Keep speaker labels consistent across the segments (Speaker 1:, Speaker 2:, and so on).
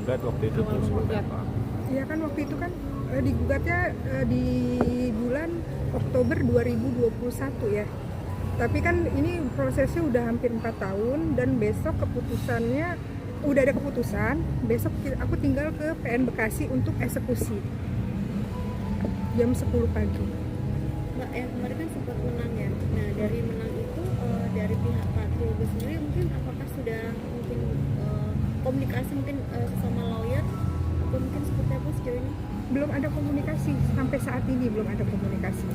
Speaker 1: digugat waktu itu tuh seperti apa?
Speaker 2: Iya kan waktu itu kan digugatnya di bulan Oktober 2021 ya. Tapi kan ini prosesnya udah hampir 4 tahun dan besok keputusannya udah ada keputusan. Besok aku tinggal ke PN Bekasi untuk eksekusi jam 10 pagi.
Speaker 3: Mbak, yang kemarin kan sempat menang ya. Nah, dari menang itu dari pihak Pak Triogo sendiri mungkin apakah sudah mungkin komunikasi mungkin sesama lawyer atau mungkin seperti apa sejauh ini?
Speaker 2: Belum ada komunikasi sampai saat ini, belum ada komunikasi.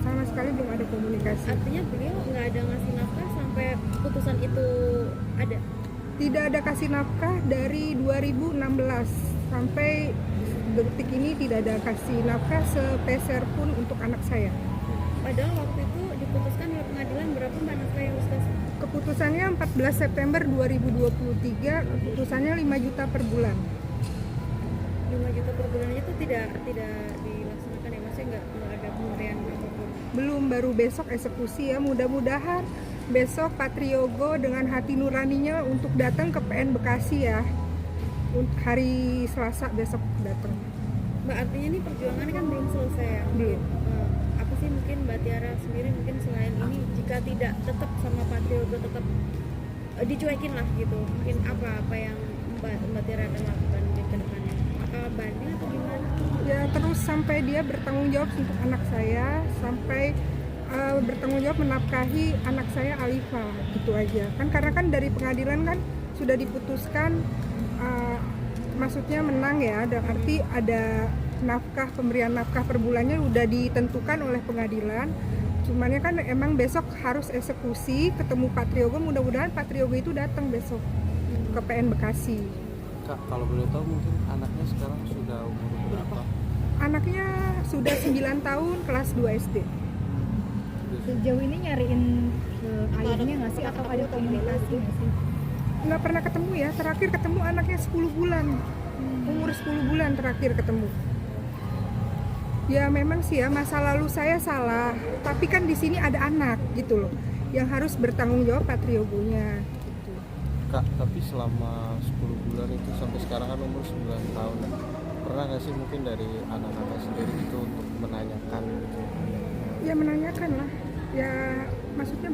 Speaker 3: Sama sekali
Speaker 2: Belum ada komunikasi.
Speaker 3: Artinya beliau nggak ada ngasih nafkah sampai putusan itu ada?
Speaker 2: Tidak ada kasih nafkah dari 2016 sampai detik ini, tidak ada kasih nafkah sepeser pun untuk anak saya.
Speaker 3: Padahal waktu itu diputuskan oleh pengadilan berapa Mbak nafkah yang harus kasih?
Speaker 2: Keputusannya 14 September 2023, keputusannya 5 juta per bulan.
Speaker 3: 5 juta per bulan itu tidak dilaksanakan ya, maksudnya nggak ada pemberian apapun?
Speaker 2: Belum, baru besok eksekusi ya. Mudah-mudahan besok Pak Triogo dengan hati nuraninya untuk datang ke PN Bekasi ya. Untuk hari Selasa besok datang.
Speaker 3: Mbak, artinya ini perjuangannya kan belum selesai ya?
Speaker 2: Belum.
Speaker 3: Apa sih mungkin Mbak Tiara sendiri mungkin selain ini jika tidak tetap sama Pak Triogo tetap dicuekin lah gitu, mungkin apa yang Mbak Tiara akan lakukan di kedepannya? Apakah banding atau gimana?
Speaker 2: Ya terus sampai dia bertanggung jawab untuk anak saya, sampai bertanggung jawab menafkahi anak saya Alifa, gitu aja kan. Karena kan dari pengadilan kan sudah diputuskan, maksudnya menang ya, dan arti ada nafkah, pemberian nafkah per bulannya udah ditentukan oleh pengadilan. Cuman ya kan emang besok harus eksekusi, ketemu Pak Triogo, mudah-mudahan Pak Triogo itu datang besok ke PN Bekasi.
Speaker 4: Kak, kalau boleh tahu mungkin anaknya sekarang sudah umur berapa?
Speaker 2: Anaknya sudah 9 tahun, kelas 2 SD.
Speaker 5: Sejauh ini nyariin ayahnya nggak sih atau ada komunikasi nggak sih?
Speaker 2: Nggak pernah ketemu ya, terakhir ketemu anaknya 10 bulan. Umur 10 bulan terakhir ketemu. Ya memang sih ya, masa lalu saya salah, tapi kan di sini ada anak gitu loh yang harus bertanggung jawab Pak Triogonya gitu.
Speaker 4: Kak, tapi selama 10 bulan itu sampai sekarang kan umur 9 tahun. Pernah nggak sih mungkin dari anak-anak sendiri itu untuk menanyakan gitu?
Speaker 2: Ya menanyakan lah, ya maksudnya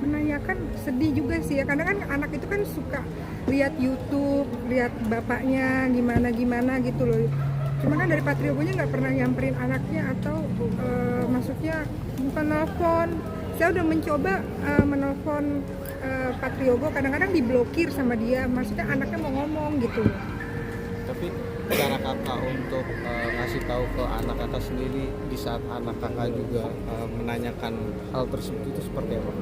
Speaker 2: menanyakan, sedih juga sih ya, karena kan anak itu kan suka lihat YouTube, lihat bapaknya gimana gitu loh. Cuma kan dari Pak Triogonya nggak pernah nyamperin anaknya atau maksudnya bukan nelfon. Saya udah mencoba menelpon Pak Triogo, kadang-kadang diblokir sama dia, maksudnya anaknya mau ngomong gitu.
Speaker 4: Tapi cara kakak untuk ngasih tahu ke anak kakak sendiri di saat anak kakak juga menanyakan hal tersebut itu seperti apa?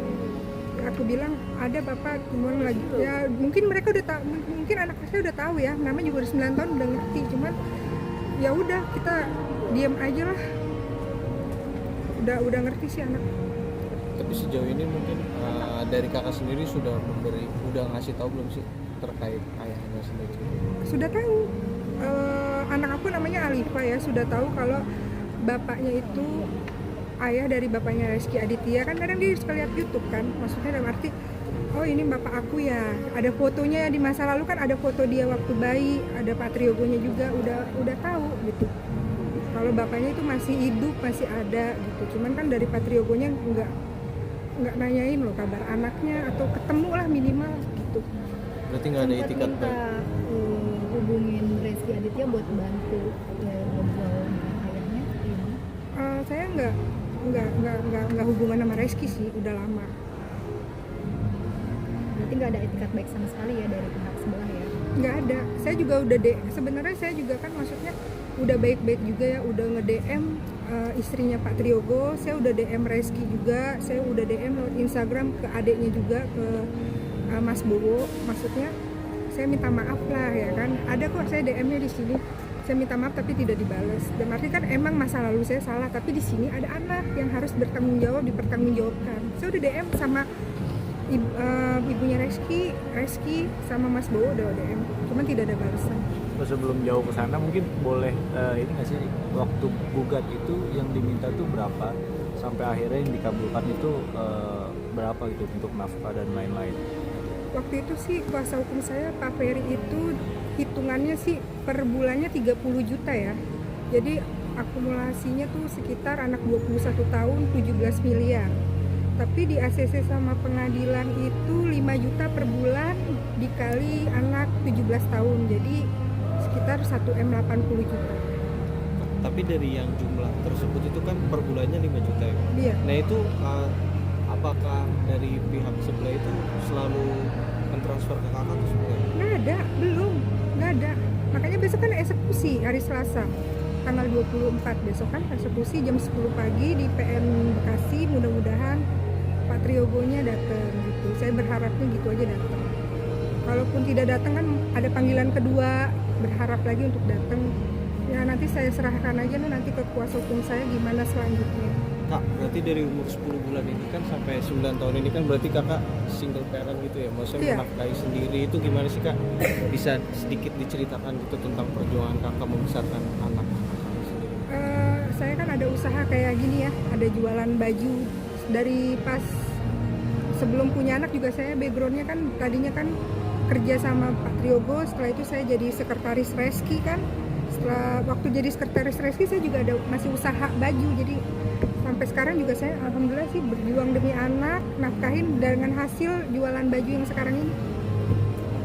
Speaker 2: Aku bilang ada bapak kemudian lagi, ya mungkin mereka udah tahu, mungkin anak saya udah tahu ya, namanya juga udah 9 tahun udah ngerti, cuman ya udah kita diam aja lah, udah ngerti sih anak.
Speaker 4: Tapi sejauh ini mungkin dari kakak sendiri udah ngasih tahu belum sih terkait ayahnya sendiri?
Speaker 2: Sudah tahu, anak aku namanya Alifa ya, sudah tahu kalau bapaknya itu ayah dari bapaknya Reski Aditya. Kan kadang dia suka lihat YouTube kan, maksudnya dalam arti oh ini bapak aku ya, ada fotonya di masa lalu kan, ada foto dia waktu bayi, ada Pak Triogonya juga, udah tahu gitu kalau bapaknya itu masih hidup, masih ada gitu. Cuman kan dari Pak Triogonya nggak nanyain loh kabar anaknya atau ketemu lah minimal gitu.
Speaker 4: Berarti nggak ada itikat baik?
Speaker 5: Hubungin Reski Aditya buat bantu ngobrol dengan ayahnya gimana?
Speaker 2: Saya nggak hubungan sama Reski sih, udah lama.
Speaker 5: Berarti nggak ada etikat baik sama sekali ya dari pihak sebelah ya?
Speaker 2: Nggak ada. Saya juga udah sebenarnya saya juga kan maksudnya udah baik-baik juga ya, udah nge-DM istrinya Pak Triogo, saya udah DM Reski juga, saya udah DM lewat Instagram ke adiknya juga, ke Mas Bowo. Maksudnya saya minta maaf lah ya kan, ada kok saya DM-nya di sini, saya minta maaf tapi tidak dibalas. Dan arti kan emang masa lalu saya salah, tapi di sini ada anak yang harus bertanggung jawab, dipertanggungjawabkan. Saya udah DM sama ibunya Reski sama Mas Bowo udah DM, cuman tidak ada balasan.
Speaker 1: Sebelum jauh ke sana mungkin boleh ini nggak sih, waktu gugat itu yang diminta tuh berapa sampai akhirnya yang dikabulkan itu berapa gitu untuk nafkah dan lain-lain?
Speaker 2: waktu itu sih kuasa hukum saya Pak Ferry itu hitungannya sih per bulannya 30 juta ya. Jadi akumulasinya tuh sekitar anak 21 tahun 17 miliar. Tapi di ACC sama pengadilan itu 5 juta per bulan dikali anak 17 tahun. Jadi sekitar 1M 80 juta.
Speaker 4: Tapi dari yang jumlah tersebut itu kan per bulannya 5 juta ya.
Speaker 2: Iya.
Speaker 4: Nah itu apakah dari pihak sebelah itu selalu mentransfer ke kakak atau sebenarnya?
Speaker 2: Nggak ada, belum, nggak ada. Makanya besok kan eksekusi hari Selasa, tanggal 24 besok kan eksekusi jam 10 pagi di PN Bekasi. Mudah-mudahan Pak Triogonya datang gitu. Saya berharapnya gitu aja datang. Kalaupun tidak datang kan ada panggilan kedua, berharap lagi untuk datang. Ya nanti saya serahkan aja nanti ke kuasa hukum saya gimana selanjutnya.
Speaker 4: Kak, berarti dari umur 10 bulan ini kan sampai 9 tahun ini kan berarti kakak single parent gitu ya, maksudnya
Speaker 2: Iya.
Speaker 4: menafkahi sendiri. Itu gimana sih kak? Bisa sedikit diceritakan gitu tentang perjuangan kakak membesarkan anak kakak sendiri?
Speaker 2: Saya kan ada usaha kayak gini ya, ada jualan baju. Dari pas sebelum punya anak juga saya backgroundnya kan tadinya kan kerja sama Pak Triogo. Setelah itu saya jadi sekretaris Reski kan. Setelah waktu jadi sekretaris Reski saya juga ada masih usaha baju. Jadi sampai sekarang juga saya alhamdulillah sih berjuang demi anak, nafkahin dengan hasil jualan baju yang sekarang ini.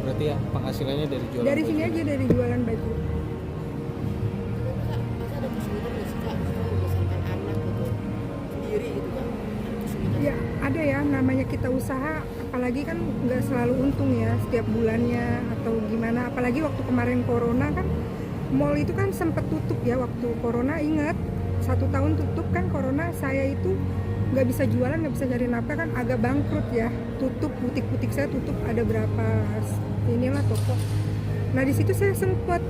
Speaker 4: Berarti ya penghasilannya dari jualan
Speaker 2: Dari
Speaker 4: baju.
Speaker 2: sini aja, dari jualan baju.
Speaker 6: Masa ada kesulitan nggak sih kak misalnya membesarkan anak gitu sendiri gitu kan? Ada kesulitan?
Speaker 2: Ya ada ya, namanya kita usaha, apalagi kan nggak selalu untung ya setiap bulannya atau gimana. Apalagi waktu kemarin corona kan, mall itu kan sempat tutup ya waktu corona, ingat 1 tahun tutup kan corona. Saya itu nggak bisa jualan, nggak bisa cari nafkah kan, agak bangkrut ya, tutup butik-butik saya tutup, ada berapa inilah toko. Nah di situ saya sempat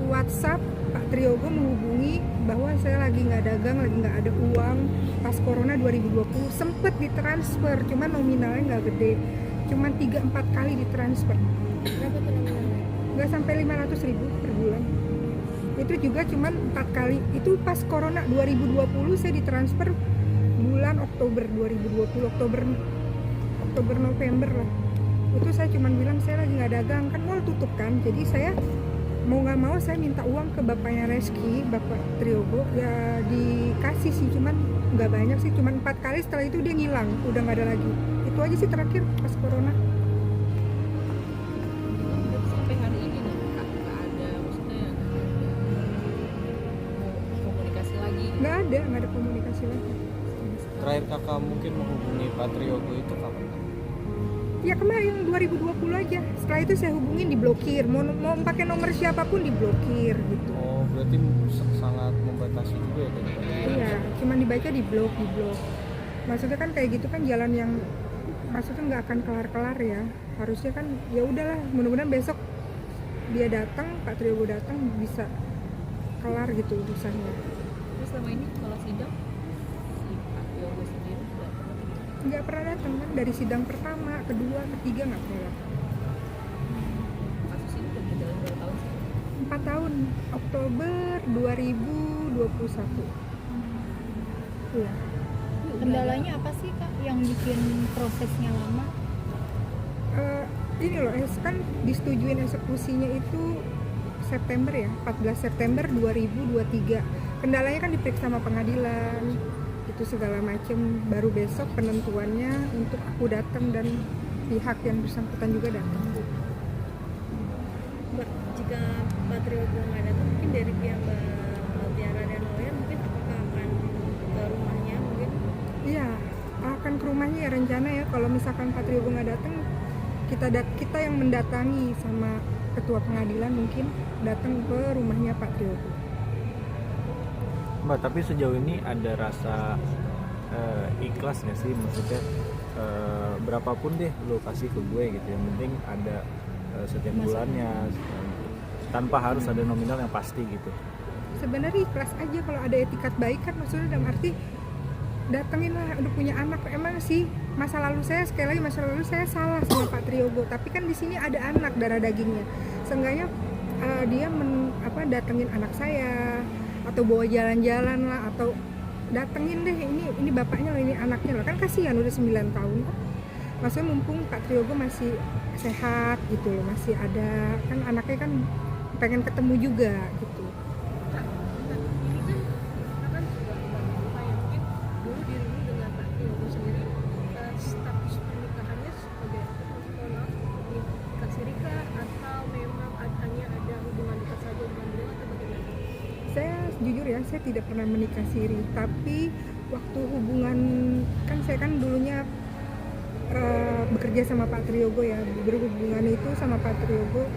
Speaker 2: WhatsApp Pak Triogo menghubungi bahwa saya lagi nggak dagang, lagi nggak ada uang. Pas corona 2020 sempet ditransfer, cuman nominalnya nggak gede, cuman 3-4 kali ditransfer,
Speaker 3: Berapa tuh nominalnya?
Speaker 2: nggak sampai 500.000 per bulan. Itu juga cuman 4 kali. Itu pas corona 2020 saya ditransfer bulan Oktober 2020, Oktober November lah. Itu saya cuman bilang saya lagi nggak dagang, kan mall tutup kan. Jadi saya mau nggak mau saya minta uang ke bapaknya Reski, Bapak Triogo, ya dikasih sih, cuman nggak banyak sih, cuman 4 kali. Setelah itu dia ngilang, udah nggak ada lagi. Itu aja sih terakhir pas corona.
Speaker 6: Sampai hari ini nggak ada maksudnya komunikasi lagi.
Speaker 2: Nggak ada komunikasi lagi.
Speaker 4: Terakhir kakak mungkin menghubungi Pak Triogo itu kapan?
Speaker 2: Ya kemarin 2020 aja. Setelah itu saya hubungin diblokir. Mau pakai nomor siapapun diblokir gitu.
Speaker 4: Oh berarti sangat membatasi juga ya dari Pak Triogo?
Speaker 2: Iya, cuman dibaca di blog. Maksudnya kan kayak gitu kan jalan yang maksudnya nggak akan kelar-kelar ya. Harusnya kan ya udahlah, mudah-mudahan besok dia datang, Pak Triogo datang bisa kelar gitu urusannya.
Speaker 6: Terus selama ini kalau sidang si Pak Yogo sendiri
Speaker 2: Nggak pernah datang kan, dari sidang pertama, kedua, ketiga nggak pernah datang.
Speaker 6: kasus ini udah berjalan berapa tahun sih?
Speaker 2: 4 tahun, Oktober 2021. Iya.
Speaker 5: Kendalanya apa sih kak yang bikin prosesnya lama?
Speaker 2: Ini loh, kan disetujuin eksekusinya itu September ya, 14 September 2023. Kendalanya kan diperiksa sama pengadilan, itu segala macem. Baru besok penentuannya untuk aku datang dan pihak yang bersangkutan juga datang.
Speaker 3: Mbak, jika Pak Triogo nggak datang, mungkin dari pihak Mbak Tiara dan lawyer mungkin apakah akan ke rumahnya mungkin?
Speaker 2: Iya, akan ke rumahnya ya rencana ya. Kalau misalkan Pak Triogo nggak datang, kita yang mendatangi sama ketua pengadilan mungkin datang ke rumahnya Pak Triogo.
Speaker 1: Mbak, tapi sejauh ini ada rasa ikhlas nggak sih, maksudnya berapapun deh lo kasih ke gue gitu, yang penting ada setiap bulannya, tanpa harus ada nominal yang pasti gitu.
Speaker 2: Sebenarnya ikhlas aja kalau ada etikat baik kan, maksudnya dalam arti datengin lah, udah punya anak. Emang sih masa lalu saya, sekali lagi masa lalu saya salah sama Pak Triogo, tapi kan di sini ada anak darah dagingnya. Seenggaknya dia datengin anak saya, atau bawa jalan-jalan lah, atau datengin deh ini bapaknya loh, ini anaknya loh, kan kasihan udah 9 tahun kan. maksudnya mumpung Pak Triogo masih sehat gitu loh, masih ada, kan anaknya kan pengen ketemu juga gitu.
Speaker 7: Ini kan akan juga mungkin dulu dirimu dengan Pak Triogo sendiri status pernikahannya sebagai nikah siri kah, atau memang hanya ada hubungan dekat saja dengan beliau atau bagaimana?
Speaker 2: Saya jujur ya, saya tidak pernah menikah siri, tapi waktu hubungan, kan saya kan dulunya bekerja sama Pak Triogo ya, berhubungan itu sama Pak Triogo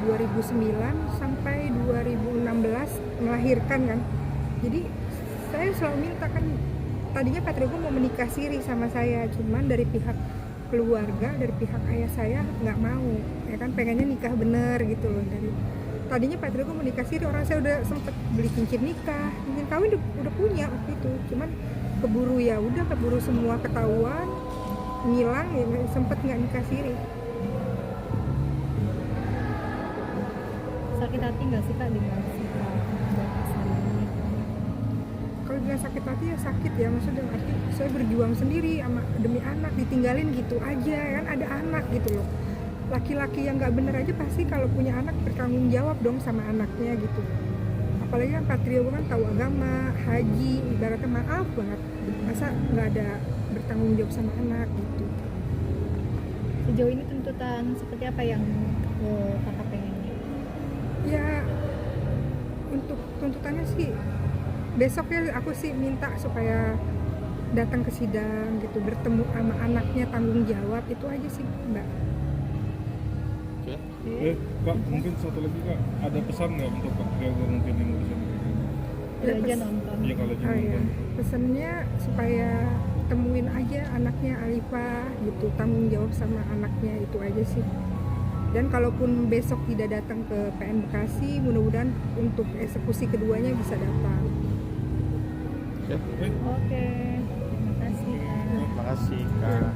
Speaker 2: 2009 sampai 2016 melahirkan kan. Jadi saya selalu minta kan, tadinya Pak Triogo mau menikah siri sama saya, cuman dari pihak keluarga, dari pihak ayah saya nggak mau, ya kan, pengennya nikah bener gitu loh. Dari tadinya Pak Triogo mau nikah siri, orang saya udah sempet beli cincin nikah, cincin kawin udah punya waktu itu, cuman keburu semua ketahuan, ngilang ya, sempet nggak nikah siri.
Speaker 5: Sakit hati nggak sih Kak dengan sikap batasan ini?
Speaker 2: Kalau bilang sakit hati ya sakit ya, maksudnya arti saya berjuang sendiri sama demi anak, ditinggalin gitu aja kan, ada anak gitu loh. Laki-laki yang nggak bener aja pasti kalau punya anak bertanggung jawab dong sama anaknya gitu. Apalagi kan Pak Triogo kan tahu agama, haji, ibaratnya maaf banget, masa nggak ada bertanggung jawab sama anak gitu.
Speaker 5: Sejauh ini tuntutan seperti apa yang Kakak pengen?
Speaker 2: Ya untuk tuntutannya sih besok ya aku sih minta supaya datang ke sidang gitu, bertemu sama anaknya, tanggung jawab, itu aja sih Mbak.
Speaker 8: Kak, mungkin satu lagi Kak, ada pesan nggak untuk Pak Triogo mungkin yang mau disampaikan?
Speaker 5: Udah aja nonton.
Speaker 8: Iya kalau aja
Speaker 2: Oh ya,
Speaker 8: nonton.
Speaker 2: pesannya supaya temuin aja anaknya Alifah gitu, tanggung jawab sama anaknya, itu aja sih. Dan kalaupun besok tidak datang ke PN Bekasi, mudah-mudahan untuk eksekusi keduanya bisa datang.
Speaker 5: Oke, terima kasih.
Speaker 1: Terima kasih Kak.